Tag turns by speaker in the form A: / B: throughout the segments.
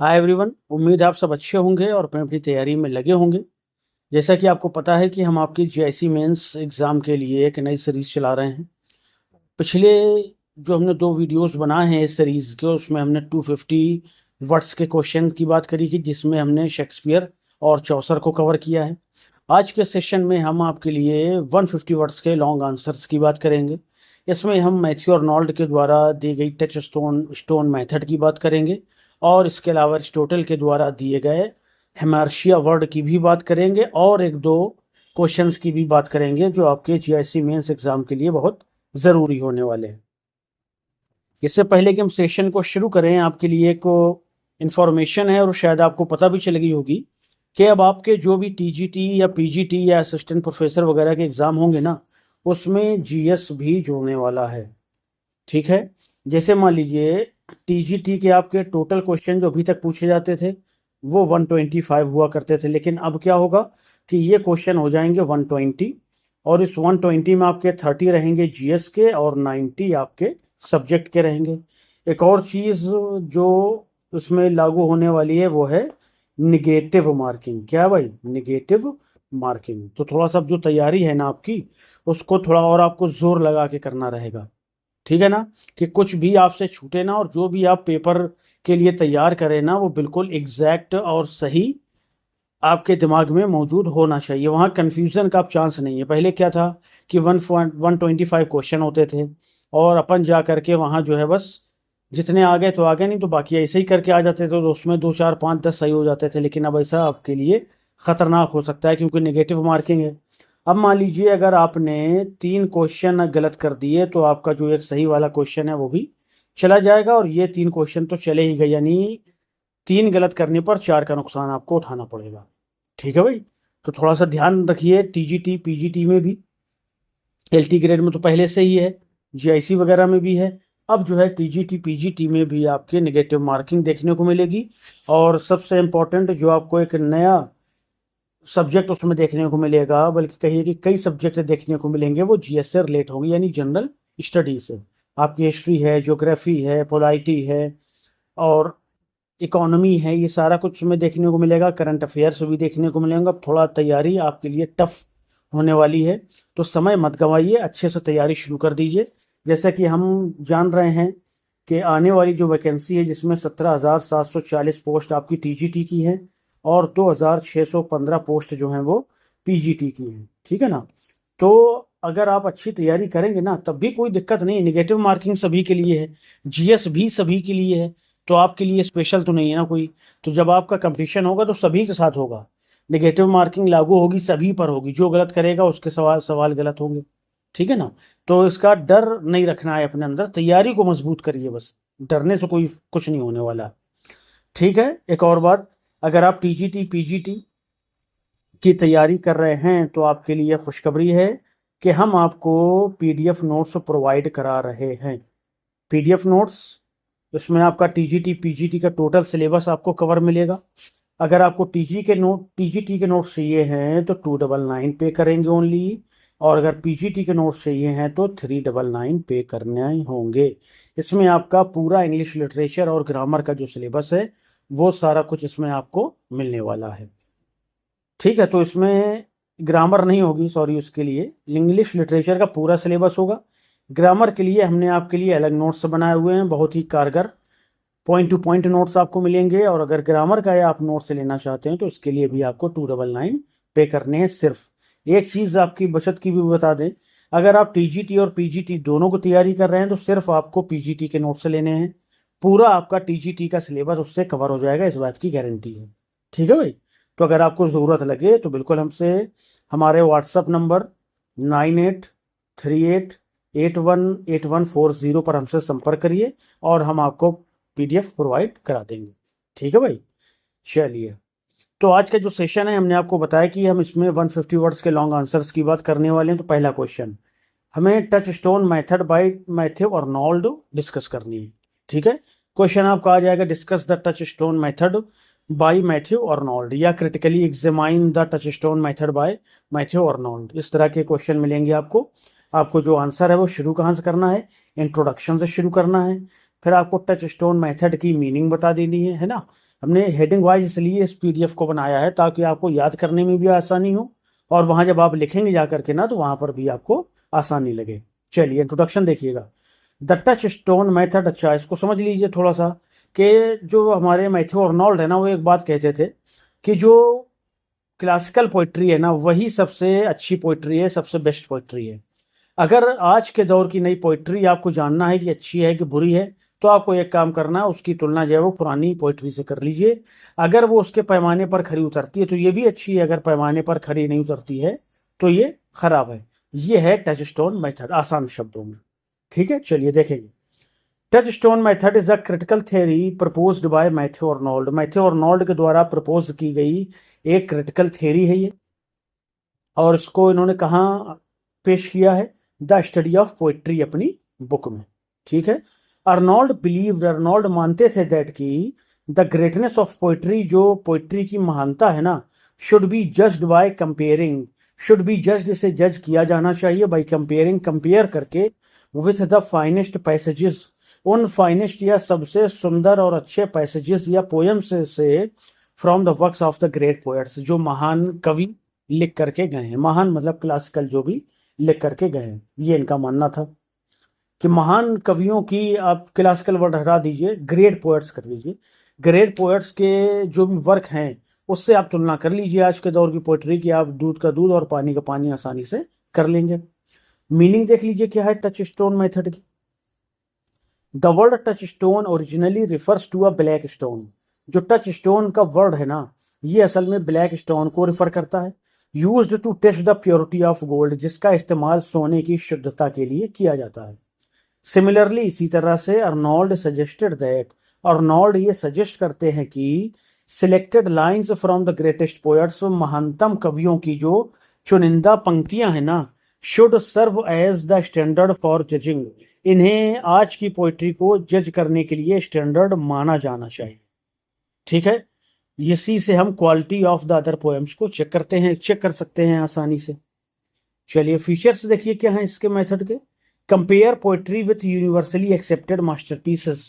A: Hi everyone, उम्मीद है आप सब अच्छे होंगे और अपनी अपनी तैयारी में लगे होंगे। जैसा कि आपको पता है कि हम आपकी जीआईसी मेंस एग्ज़ाम के लिए एक नई सीरीज़ चला रहे हैं। पिछले जो हमने 2 वीडियोस बनाए हैं इस सीरीज़ के, उसमें हमने 250 वर्ड्स के क्वेश्चन की बात करी थी, जिसमें हमने शेक्सपियर और चौसर को कवर किया है। आज के सेशन में हम आपके लिए 150 वर्ड्स के लॉन्ग आंसर्स की बात करेंगे। इसमें हम मैथ्यू अर्नोल्ड के द्वारा दी गई टच स्टोन मेथड की बात करेंगे और इसके अलावा अरिस्टोटल के द्वारा दिए गए हेमर्शिया वर्ड की भी बात करेंगे और एक दो क्वेश्चंस की भी बात करेंगे जो आपके जीआईसी मेंस एग्जाम के लिए बहुत ज़रूरी होने वाले हैं। इससे पहले कि हम सेशन को शुरू करें, आपके लिए एक इन्फॉर्मेशन है और शायद आपको पता भी चल गई होगी कि अब आपके जो भी टीजीटी या पीजीटी या असिस्टेंट प्रोफेसर वगैरह के एग्ज़ाम होंगे ना, उसमें जीएस भी जुड़ने वाला है। ठीक है, जैसे मान लीजिए टीजीटी के आपके टोटल क्वेश्चन जो अभी तक पूछे जाते थे वो 125 हुआ करते थे, लेकिन अब क्या होगा कि ये क्वेश्चन हो जाएंगे 120 और इस 120 में आपके 30 रहेंगे जीएस के और 90 आपके सब्जेक्ट के रहेंगे। एक और चीज़ जो उसमें लागू होने वाली है वो है निगेटिव मार्किंग। क्या भाई? Negative marking. तो थोड़ा सा जो तैयारी है ना आपकी, उसको थोड़ा और आपको जोर लगा के करना रहेगा। ठीक है ना, कि कुछ भी आपसे छूटे ना और जो भी आप पेपर के लिए तैयार करें ना वो बिल्कुल एग्जैक्ट और सही आपके दिमाग में मौजूद होना चाहिए। वहाँ कन्फ्यूज़न का अब चांस नहीं है। पहले क्या था कि 125 क्वेश्चन होते थे और अपन जा करके वहाँ जो है बस जितने आ गए तो आ गए, नहीं तो बाकी ऐसे ही करके आ जाते थे, तो उसमें 2 4 5 10 सही हो जाते थे। लेकिन अब ऐसा आपके लिए ख़तरनाक हो सकता है क्योंकि नेगेटिव मार्किंग है। अब मान लीजिए अगर आपने 3 क्वेश्चन गलत कर दिए तो आपका जो एक सही वाला क्वेश्चन है वो भी चला जाएगा और ये 3 क्वेश्चन तो चले ही गए, यानी 3 गलत करने पर 4 का नुकसान आपको उठाना पड़ेगा। ठीक है भाई, तो थोड़ा सा ध्यान रखिए। टीजीटी पीजीटी में भी, एलटी ग्रेड में तो पहले से ही है, जीआईसी वगैरह में भी है। अब जो है टीजीटी पीजीटी में भी आपके नेगेटिव मार्किंग देखने को मिलेगी और सबसे इम्पोर्टेंट जो आपको एक नया सब्जेक्ट उसमें देखने को मिलेगा, बल्कि कहिए कि कई सब्जेक्ट देखने को मिलेंगे, वो जीएस से रिलेट होंगे, यानी जनरल स्टडी से। आपकी हिस्ट्री है, ज्योग्राफी है, पोलाइटी है और इकोनॉमी है, ये सारा कुछ उसमें देखने को मिलेगा। करंट अफेयर्स भी देखने को मिलेंगे। अब थोड़ा तैयारी आपके लिए टफ होने वाली है, तो समय मत गंवाइए, अच्छे से तैयारी शुरू कर दीजिए। जैसा कि हम जान रहे हैं कि आने वाली जो वैकेंसी है जिसमें 17,740 पोस्ट आपकी टीजीटी की है और 2,615 पोस्ट जो हैं वो पीजीटी की हैं। ठीक है ना, तो अगर आप अच्छी तैयारी करेंगे ना तब भी कोई दिक्कत नहीं। निगेटिव मार्किंग सभी के लिए है, जीएस भी सभी के लिए है, तो आपके लिए स्पेशल तो नहीं है ना कोई। तो जब आपका कंपटीशन होगा तो सभी के साथ होगा, नेगेटिव मार्किंग लागू होगी, सभी पर होगी। जो गलत करेगा उसके सवाल सवाल गलत होंगे। ठीक है ना, तो इसका डर नहीं रखना है अपने अंदर, तैयारी को मजबूत करिए बस, डरने से कोई कुछ नहीं होने वाला। ठीक है, एक और बात, अगर आप टीजीटी पीजीटी की तैयारी कर रहे हैं तो आपके लिए खुशखबरी है कि हम आपको पीडीएफ नोट्स प्रोवाइड करा रहे हैं। पीडीएफ नोट्स, इसमें आपका टीजीटी पीजीटी का टोटल सिलेबस आपको कवर मिलेगा। अगर आपको टीजीटी के नोट्स चाहिए हैं तो 299 पे करेंगे ओनली, और अगर पीजीटी के नोट्स चाहिए हैं तो 399 पे करने होंगे। इसमें आपका पूरा इंग्लिश लिटरेचर और ग्रामर का जो सिलेबस है वो सारा कुछ इसमें आपको मिलने वाला है। ठीक है, तो इसमें ग्रामर नहीं होगी, सॉरी, उसके लिए इंग्लिश लिटरेचर का पूरा सिलेबस होगा। ग्रामर के लिए हमने आपके लिए अलग नोट्स बनाए हुए हैं, बहुत ही कारगर पॉइंट टू पॉइंट नोट्स आपको मिलेंगे। और अगर ग्रामर का आप नोट्स लेना चाहते हैं तो इसके लिए भी आपको 299 पे करने हैं। सिर्फ एक चीज़ आपकी बचत की भी बता दें, अगर आप टीजीटी और पीजीटी दोनों को तैयारी कर रहे हैं तो सिर्फ आपको पीजीटी के नोट्स लेने हैं। पूरा आपका टीजीटी का सिलेबस उससे कवर हो जाएगा, इस बात की गारंटी है। ठीक है भाई, तो अगर आपको ज़रूरत लगे तो बिल्कुल हमसे हमारे व्हाट्सअप नंबर 9838818140 पर हमसे संपर्क करिए और हम आपको पीडीएफ प्रोवाइड करा देंगे। ठीक है भाई, चलिए, तो आज का जो सेशन है हमने आपको बताया कि हम इसमें 150 वर्ड्स के लॉन्ग आंसर्स की बात करने वाले हैं। तो पहला क्वेश्चन, हमें touch stone method by Matthew Arnold discuss करनी है। ठीक है, क्वेश्चन आपका आ जाएगा, discuss the touch stone method by Matthew Arnold या critically examine the touch stone method by Matthew Arnold. इस तरह के क्वेश्चन मिलेंगे आपको। आपको जो आंसर है वो शुरू कहाँ से करना है? इंट्रोडक्शन से शुरू करना है। फिर आपको टच स्टोन मेथड की मीनिंग बता देनी है ना। हमने हेडिंग वाइज इसलिए इस पीडीएफ को बनाया है ताकि आपको याद करने में भी आसानी हो, और वहां जब आप लिखेंगे जा करके ना तो वहां पर भी आपको आसानी लगे। चलिए इंट्रोडक्शन देखिएगा। द टच स्टोन मेथड, अच्छा इसको समझ लीजिए थोड़ा सा, कि जो हमारे मैथ्यू आर्नोल्ड है ना, वो एक बात कहते थे कि जो क्लासिकल पोइट्री है ना वही सबसे अच्छी पोइट्री है, सबसे बेस्ट पोइट्री है। अगर आज के दौर की नई पोइट्री आपको जानना है कि अच्छी है कि बुरी है, तो आपको एक काम करना है, उसकी तुलना जो है वो पुरानी पोइट्री से कर लीजिए। अगर वो उसके पैमाने पर खरी उतरती है तो ये भी अच्छी है, अगर पैमाने पर खरी नहीं उतरती है तो ये खराब है। ये है टच स्टोन मेथड, आसान शब्दों में। ठीक है, चलिए देखेंगे। Touch stone method is a critical theory proposed by Matthew Arnold. Matthew Arnold के द्वारा प्रपोज की गई एक क्रिटिकल थ्योरी है ये, और इसको इन्होंने कहाँ पेश किया है? द स्टडी ऑफ पोइट्री अपनी बुक में। ठीक है, अर्नोल्ड मानते थे दैट की द ग्रेटनेस ऑफ पोइट्री, जो पोइट्री की महानता है ना, should be judged by comparing, should be judged, इसे जज किया जाना चाहिए बाय कंपेयरिंग, कंपेयर करके, विथ द फाइनेस्ट पैसेजेस, उन फाइनेस्ट या सबसे सुंदर और अच्छे पैसेजेस या पोएम्स से from the works of the great poets, जो महान कवि लिख करके गए हैं। महान मतलब क्लासिकल जो भी लिख करके गए हैं, ये इनका मानना था कि महान कवियों की, आप क्लासिकल वर्ड हटा दीजिए, ग्रेट पोएट्स कर दीजिए, ग्रेट पोएट्स के जो भी वर्क हैं उससे आप तुलना कर लीजिए आज के दौर की पोएट्री की, आप दूध का दूध और पानी का पानी आसानी से कर लेंगे। मीनिंग देख लीजिए क्या है टच स्टोन मेथड की। The word touch stone originally refers to a black stone. जो टच स्टोन का वर्ड है ना, ये असल में ब्लैक स्टोन को रिफर करता है। Used to test the purity of gold, जिसका इस्तेमाल सोने की शुद्धता के लिए किया जाता है। सिमिलरली, इसी तरह से अर्नोल्ड सजेस्टेड दैट, अर्नोल्ड ये सजेस्ट करते हैं कि selected lines from the greatest poets, महानतम कवियों की जो चुनिंदा पंक्तियां हैं ना, should serve as the standard for judging, इन्हें आज की पोइट्री को जज करने के लिए स्टैंडर्ड माना जाना चाहिए। ठीक है, इसी से हम quality of the other poems को चेक करते हैं, चेक कर सकते हैं आसानी से। चलिए फीचर्स देखिए क्या है इसके मेथड के। Compare poetry with universally accepted masterpieces,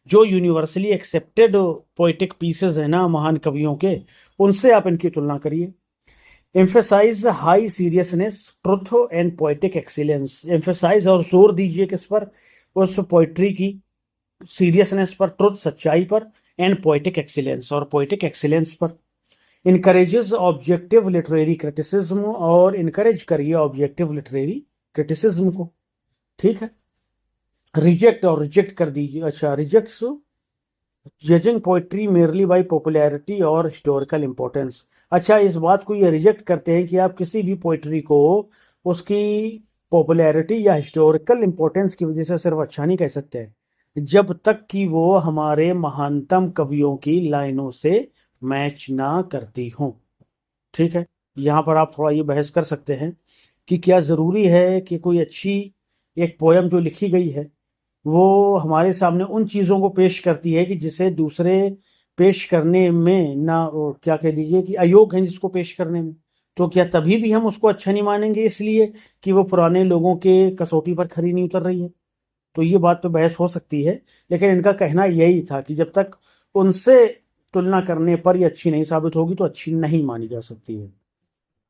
A: जो यूनिवर्सली एक्सेप्टेड पोइटिक पीसेस है ना महान कवियों के, उनसे आप इनकी तुलना करिए। Emphasise high seriousness, truth and poetic excellence, emphasise और जोर दीजिए किस पर? उस पोइट्री की सीरियसनेस पर, ट्रुथ सच्चाई पर, एंड पोइटिक एक्सीलेंस और पोइटिक एक्सीलेंस पर। इनकरेजेस ऑब्जेक्टिव लिटरेरी क्रिटिसिज्म, और इनकरेज करिए ऑब्जेक्टिव लिटरेरी क्रिटिसिज्म को। ठीक है, रिजेक्ट और रिजेक्ट कर दीजिए, अच्छा rejects judging poetry merely by popularity और हिस्टोरिकल इंपॉर्टेंस। अच्छा, इस बात को ये रिजेक्ट करते हैं कि आप किसी भी पोइट्री को उसकी पॉपुलैरिटी या हिस्टोरिकल इंपॉर्टेंस की वजह से सिर्फ अच्छा नहीं कह सकते हैं, जब तक कि वो हमारे महानतम कवियों की लाइनों से मैच ना करती हो। ठीक है, यहाँ पर आप थोड़ा ये बहस कर सकते हैं कि क्या ज़रूरी है कि कोई अच्छी एक पोयम जो लिखी गई है वो हमारे सामने उन चीज़ों को पेश करती है कि जिसे दूसरे पेश करने में ना, क्या कह दीजिए कि अयोग्य हैं जिसको पेश करने में, तो क्या तभी भी हम उसको अच्छा नहीं मानेंगे इसलिए कि वो पुराने लोगों के कसौटी पर खरी नहीं उतर रही है? तो ये बात पे बहस हो सकती है, लेकिन इनका कहना यही था कि जब तक उनसे तुलना करने पर ये अच्छी नहीं साबित होगी तो अच्छी नहीं मानी जा सकती है।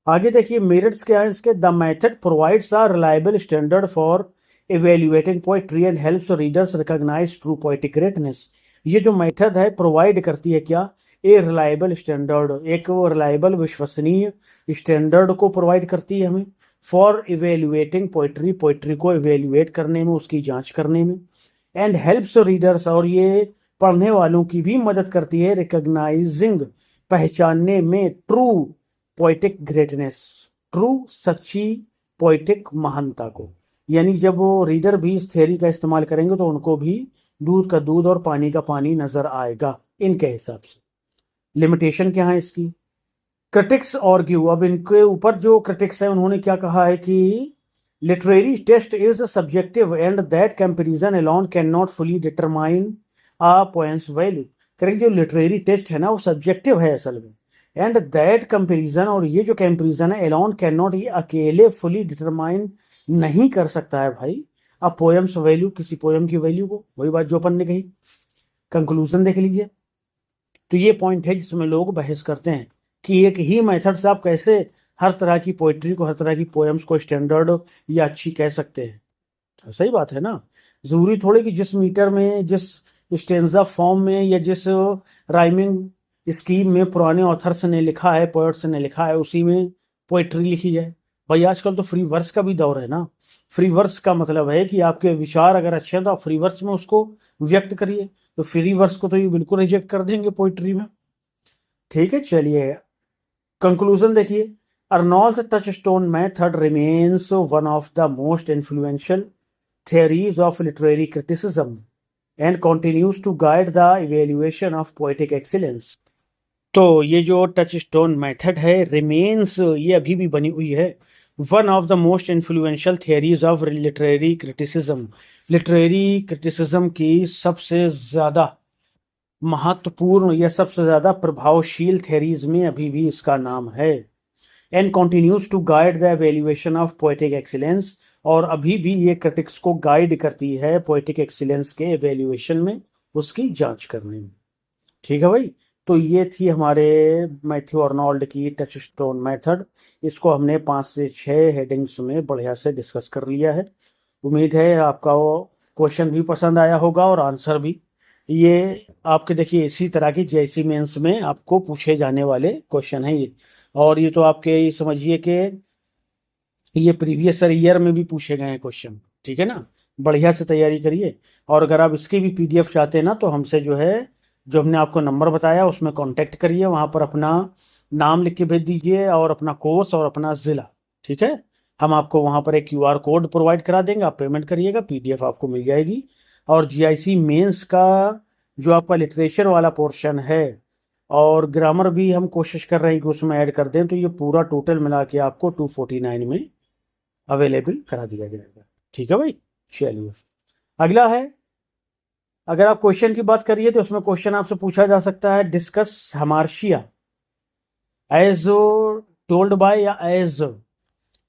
A: आगे देखिए मेरिट्स क्या है इसके। The method provides a reliable standard for evaluating poetry and helps readers recognise true poetic greatness. ये जो मेथड है प्रोवाइड करती है क्या? ए रिलायबल स्टैंडर्ड, एक वो रिलायबल विश्वसनीय स्टैंडर्ड को प्रोवाइड करती है हमें फॉर इवेल्युएटिंग पोइट्री, पोइट्री को इवेल्युएट करने में, उसकी जांच करने में। एंड हेल्प्स रीडर्स, और ये पढ़ने वालों की भी मदद करती है रिकॉग्नाइजिंग, पहचानने में, ट्रू पोइटिक ग्रेटनेस, ट्रू सच्ची पोइटिक महानता को। यानी जब वो रीडर भी इस थ्योरी का इस्तेमाल करेंगे तो उनको भी दूध का दूध और पानी का पानी नजर आएगा इनके हिसाब से। लिमिटेशन क्या है इसकी? क्रिटिक्स आर्ग्यू, अब इनके ऊपर जो क्रिटिक्स है उन्होंने क्या कहा है कि literary test is subjective and that comparison alone can not fully determine a poem's value. करेंगे जो लिटरेरी टेस्ट है ना वो सब्जेक्टिव है असल में, एंड दैट कंपैरिजन, और ये जो कंपैरिजन है अलोन कैन नॉट, ये अकेले फुली डिटरमाइन नहीं कर सकता है भाई अब पोएम्स वैल्यू, किसी पोएम की वैल्यू को। वही बात जो अपन ने कही। कंक्लूजन देख लीजिए। तो ये पॉइंट है जिसमें लोग बहस करते हैं कि एक ही मेथड से आप कैसे हर तरह की पोइट्री को, हर तरह की पोएम्स को स्टैंडर्ड या अच्छी कह सकते हैं। तो सही बात है ना। जरूरी थोड़ी कि जिस मीटर में, जिस स्टेंजा फॉर्म में या जिस राइमिंग स्कीम में पुराने ऑथर्स ने लिखा है, पोएट्स ने लिखा है, उसी में पोइट्री लिखी जाए। भाई आजकल तो फ्री वर्स का भी दौर है ना। फ्री वर्स का मतलब है कि आपके विचार अगर अच्छे हैं तो आप फ्री वर्स में उसको व्यक्त करिए। तो फ्री वर्स को तो ये बिल्कुल रिजेक्ट कर देंगे पोइट्री में। ठीक है, चलिए कंक्लूजन देखिए। Arnold's touchstone method remains one of the most influential theories of literary criticism and continues to guide the evaluation of poetic excellence। तो ये जो टच स्टोन मैथड है रिमेन्स, ये अभी भी बनी हुई है one of the most influential theories of literary criticism. Literary criticism की सबसे ज़्यादा महत्वपूर्ण या सबसे ज़्यादा प्रभावशील थियरीज में अभी भी इसका नाम है। And continues to guide the evaluation of poetic excellence, और अभी भी ये क्रिटिक्स को गाइड करती है पोएटिक एक्सीलेंस के एवेल्युएशन में, उसकी जांच करने में। ठीक है भाई, तो ये थी हमारे मैथ्यू अर्नोल्ड की टच स्टोन मेथड। इसको हमने 5 से 6 हेडिंग्स में बढ़िया से डिस्कस कर लिया है। उम्मीद है आपका वो क्वेश्चन भी पसंद आया होगा और आंसर भी। ये आपके देखिए इसी तरह की जेईसी मेंस में आपको पूछे जाने वाले क्वेश्चन हैं ये। और ये तो आपके ये समझिए कि ये प्रीवियस ईयर में भी पूछे गए हैं क्वेश्चन। ठीक है ना, बढ़िया से तैयारी करिए। और अगर आप इसकी भी पीडीएफ चाहते हैं ना, तो हमसे जो है, जो हमने आपको नंबर बताया उसमें कांटेक्ट करिए, वहाँ पर अपना नाम लिख के भेज दीजिए और अपना कोर्स और अपना ज़िला। ठीक है, हम आपको वहाँ पर एक क्यूआर कोड प्रोवाइड करा देंगे, आप पेमेंट करिएगा, पीडीएफ आपको मिल जाएगी। और जीआईसी मेंस का जो आपका लिटरेचर वाला पोर्शन है और ग्रामर भी हम कोशिश कर रहे हैं कि उसमें ऐड कर दें, तो ये पूरा टोटल मिला के आपको 249 में अवेलेबल करा दिया जाएगा। ठीक है भाई, चलिए अगला है। अगर आप क्वेश्चन की बात करिए तो उसमें क्वेश्चन आपसे पूछा जा सकता है, discuss hamartia as told by या एज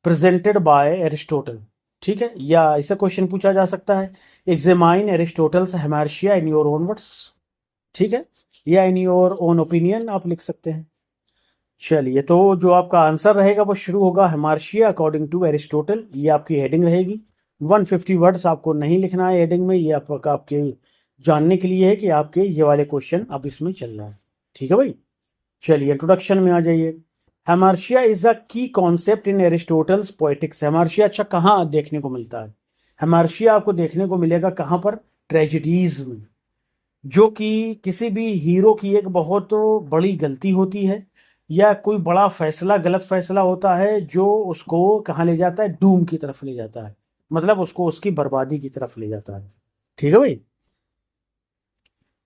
A: प्रेजेंटेड बाय एरिस्टोटल। ठीक है, या ऐसा क्वेश्चन पूछा जा सकता है, examine Aristotle's hamartia in your own words. ठीक है, या इन योर ओन ओपिनियन आप लिख सकते हैं। चलिए, तो जो आपका आंसर रहेगा वो शुरू होगा हमार्शिया अकॉर्डिंग टू एरिस्टोटल, ये आपकी हेडिंग रहेगी। 150 वर्ड्स आपको नहीं लिखना है हेडिंग में, ये आपके जानने के लिए है कि आपके ये वाले क्वेश्चन अब इसमें चल रहा है। ठीक है भाई, चलिए इंट्रोडक्शन में आ जाइए। हमार्शिया इज अ की कॉन्सेप्ट इन एरिस्टोटल्स पोएटिक्स। हमार्शिया अच्छा कहाँ देखने को मिलता है? हमार्शिया आपको देखने को मिलेगा कहाँ पर? ट्रेजिडीज में, जो कि किसी भी हीरो की एक बहुत बड़ी गलती होती है या कोई बड़ा फैसला, गलत फैसला होता है, जो उसको कहाँ ले जाता है? डूम की तरफ ले जाता है, मतलब उसको उसकी बर्बादी की तरफ ले जाता है। ठीक है भाई,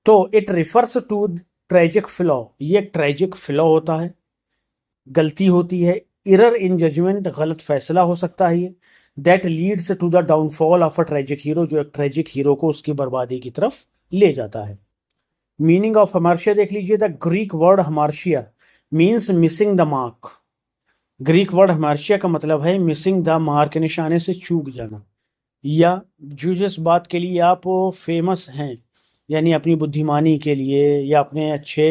A: तो it refers to tragic flaw, ये एक ट्रेजिक फ्लॉ होता है, गलती होती है, इरर इन जजमेंट, गलत फैसला हो सकता है ये, that leads to the downfall of a tragic hero, जो एक ट्रेजिक हीरो को उसकी बर्बादी की तरफ ले जाता है। मीनिंग ऑफ हमार्शिया देख लीजिए, the Greek word hamartia means missing the mark. Greek word hamartia का मतलब है मिसिंग द मार्क, निशाने से चूक जाना, या जो जिस बात के लिए आप फेमस हैं, यानी अपनी बुद्धिमानी के लिए या अपने अच्छे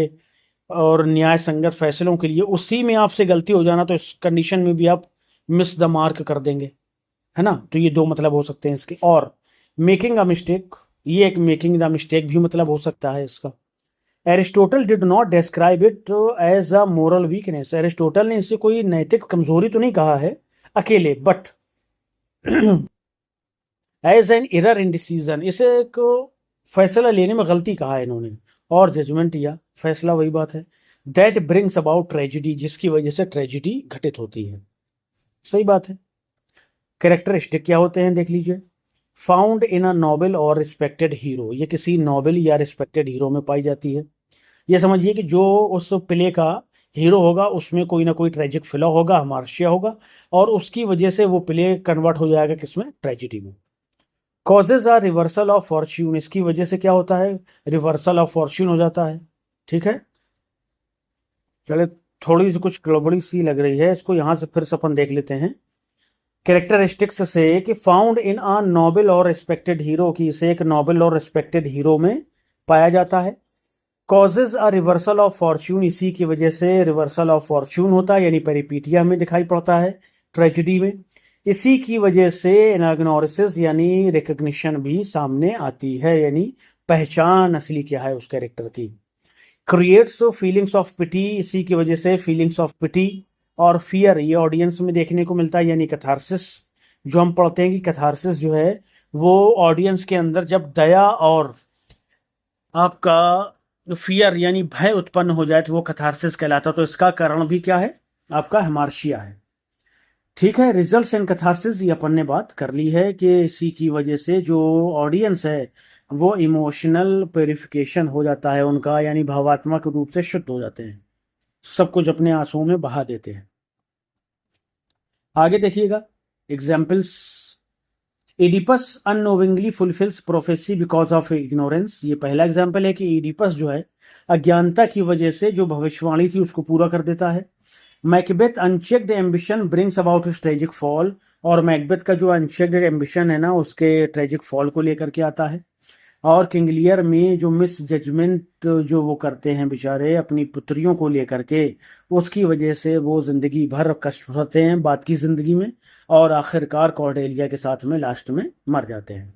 A: और न्याय संगत फैसलों के लिए, उसी में आपसे गलती हो जाना, तो इस कंडीशन में भी आप मिस द मार्क कर देंगे, है ना। तो ये दो मतलब हो सकते हैं इसके। और मेकिंग अ मिस्टेक, ये एक मेकिंग द मिस्टेक भी मतलब हो सकता है इसका। Aristotle did not describe it as a moral weakness, Aristotle ने इसे कोई नैतिक कमजोरी तो नहीं कहा है अकेले, but as an error in decision, इसे एक फैसला लेने में गलती कहा है इन्होंने, और जजमेंट या फैसला वही बात है, दैट ब्रिंग्स अबाउट ट्रेजिडी, जिसकी वजह से ट्रेजिडी घटित होती है। सही बात है। कैरेक्टरिस्टिक क्या होते हैं देख लीजिए, फाउंड इन अ नोबल और रिस्पेक्टेड हीरो, ये किसी नोबल या रिस्पेक्टेड हीरो में पाई जाती है। ये समझिए कि जो उस प्ले का हीरो होगा उसमें कोई ना कोई ट्रेजिक फ्लॉ होगा, हमार्शिया होगा, और उसकी वजह से वो प्ले कन्वर्ट हो जाएगा किसमें? ट्रेजिडी में। Causes are reversal of fortune, इसकी वजह से क्या होता है? रिवर्सल ऑफ फॉर्च्यून हो जाता है। ठीक है, चले थोड़ी सी कुछ गड़बड़ी सी लग रही है, इसको यहां से फिर से अपन देख लेते हैं। कैरेक्टरिस्टिक्स से कि फाउंड इन अ नोबल और रिस्पेक्टेड हीरो, की इसे एक नोबल और रिस्पेक्टेड हीरो में पाया जाता है। Causes a reversal of Fortune, इसी की वजह से रिवर्सल ऑफ फॉर्च्यून होता है, यानी पेरिपीटिया में दिखाई पड़ता है, ट्रेजिडी में। इसी की वजह से एनाग्नोरिसिस यानी रिकग्निशन भी सामने आती है, यानी पहचान असली क्या है उस कैरेक्टर की। क्रिएट्स फीलिंग्स ऑफ पिटी, इसी की वजह से फीलिंग्स ऑफ पिटी और फियर ये ऑडियंस में देखने को मिलता है, यानी कैथारसिस। जो हम पढ़ते हैं कि कैथारसिस जो है वो ऑडियंस के अंदर जब दया और आपका फियर यानी भय उत्पन्न हो जाए तो वो कैथारसिस कहलाता है। तो इसका कारण भी क्या है, आपका हेमार्शिया है। ठीक है, रिजल्ट्स इन कैथारसिस ये अपन ने बात कर ली है कि इसी की वजह से जो ऑडियंस है वो इमोशनल प्योरिफिकेशन हो जाता है उनका, यानी भावात्मक रूप से शुद्ध हो जाते हैं, सब कुछ अपने आंसुओं में बहा देते हैं। आगे देखिएगा examples. Oedipus unknowingly fulfills prophecy because of ignorance, ये पहला एग्जाम्पल है कि इडिपस जो है अज्ञानता की वजह से जो भविष्यवाणी थी उसको पूरा कर देता है। Macbeth unchecked ambition brings about his tragic fall, और मैकबेथ का जो अनचेक्ड एम्बिशन है ना उसके ट्रेजिक फॉल को लेकर के आता है। और किंग लियर में जो मिस जजमेंट जो वो करते हैं बेचारे अपनी पुत्रियों को लेकर के, उसकी वजह से वो जिंदगी भर कष्ट उठाते हैं बाद की जिंदगी में, और आखिरकार कॉर्डेलिया के साथ में लास्ट में मर जाते हैं।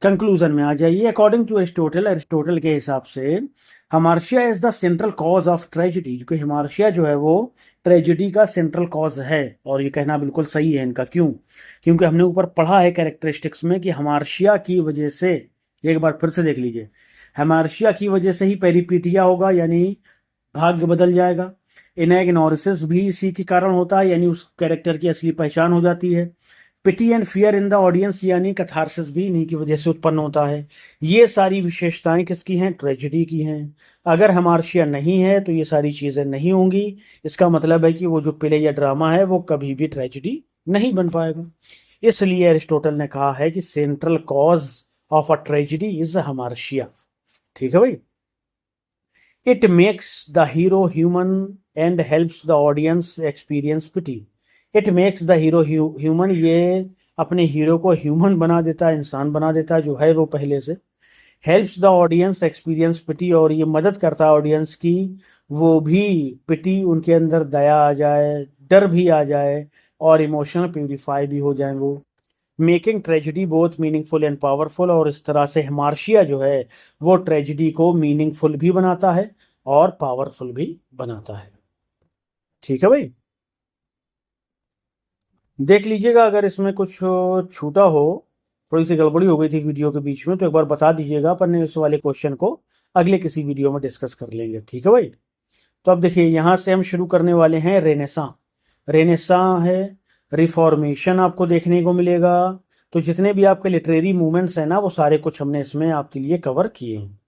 A: कंक्लूजन में आ जाइए। अकॉर्डिंग टू एरिस्टोटल, एरिस्टोटल के हिसाब से hamartia is the central cause of tragedy, क्योंकि हमार्शिया जो है वो ट्रेजिडी का सेंट्रल कॉज है। और ये कहना बिल्कुल सही है इनका, क्यों? क्योंकि हमने ऊपर पढ़ा है कैरेक्टरिस्टिक्स में कि हमार्शिया की वजह से, एक बार फिर से देख लीजिए, हमार्शिया की वजह से ही पेरिपीटिया होगा, यानी भाग्य बदल जाएगा। इनैग्नोरिसिस भी इसी के कारण होता है, यानी उस कैरेक्टर की असली पहचान हो जाती है। Pity and fear in the audience यानी कैथारसिस भी इन्हीं की वजह से उत्पन्न होता है। ये सारी विशेषताएं किसकी हैं? ट्रेजिडी की हैं। अगर हमार्शिया नहीं है तो ये सारी चीजें नहीं होंगी। इसका मतलब है कि वो जो प्ले या ड्रामा है वो कभी भी ट्रेजिडी नहीं बन पाएगा। इसलिए एरिस्टोटल ने कहा है कि central cause of a tragedy is hamartia. ठीक है भाई। It makes the hero human and helps the audience experience pity. It makes the hero human, ये अपने हीरो को ह्यूमन बना देता है, इंसान बना देता है जो है वो पहले से। हेल्प्स द ऑडियंस एक्सपीरियंस पिटी, और ये मदद करता है ऑडियंस की वो भी पिटी, उनके अंदर दया आ जाए, डर भी आ जाए, और इमोशनल प्यूरिफाई भी हो जाए वो। Making tragedy both meaningful and powerful, और इस तरह से हमार्शिया जो है वो ट्रेजिडी को मीनिंगफुल भी बनाता है और पावरफुल भी बनाता है। ठीक है भाई। देख लीजिएगा अगर इसमें कुछ छूटा हो, थोड़ी सी गड़बड़ी हो गई थी वीडियो के बीच में, तो एक बार बता दीजिएगा, अपन इस वाले क्वेश्चन को अगले किसी वीडियो में डिस्कस कर लेंगे। ठीक है भाई। तो अब देखिए यहां से हम शुरू करने वाले हैं रेनेसा। रेनेसा है, रिफॉर्मेशन आपको देखने को मिलेगा। तो जितने भी आपके लिटरेरी मूवमेंट्स हैं ना वो सारे कुछ हमने इसमें आपके लिए कवर किए हैं।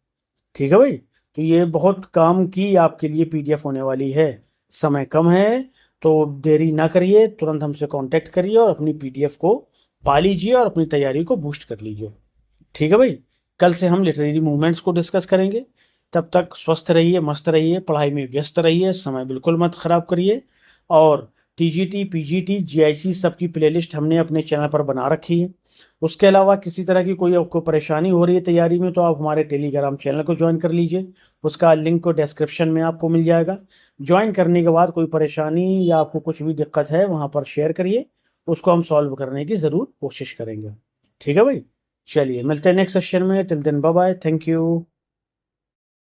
A: ठीक है भाई। तो ये बहुत काम की आपके लिए पीडीएफ होने वाली है। समय कम है तो देरी ना करिए, तुरंत हमसे कांटेक्ट करिए और अपनी पीडीएफ को पा लीजिए और अपनी तैयारी को बूस्ट कर लीजिए। ठीक है भाई। कल से हम लिटरेरी मूवमेंट्स को डिस्कस करेंगे। तब तक स्वस्थ रहिए, मस्त रहिए, पढ़ाई में व्यस्त रहिए, समय बिल्कुल मत खराब करिए। और टीजीटी, पीजीटी, जीआईसी सबकी प्लेलिस्ट हमने अपने चैनल पर बना रखी है। उसके अलावा किसी तरह की कोई आपको परेशानी हो रही है तैयारी में तो आप हमारे टेलीग्राम चैनल को ज्वाइन कर लीजिए। उसका लिंक को डिस्क्रिप्शन में आपको मिल जाएगा। ज्वाइन करने के बाद कोई परेशानी या आपको कुछ भी दिक्कत है वहाँ पर शेयर करिए, उसको हम सॉल्व करने की ज़रूर कोशिश करेंगे। ठीक है भाई। चलिए मिलते हैं नेक्स्ट सेशन में। Till then bye bye, thank you.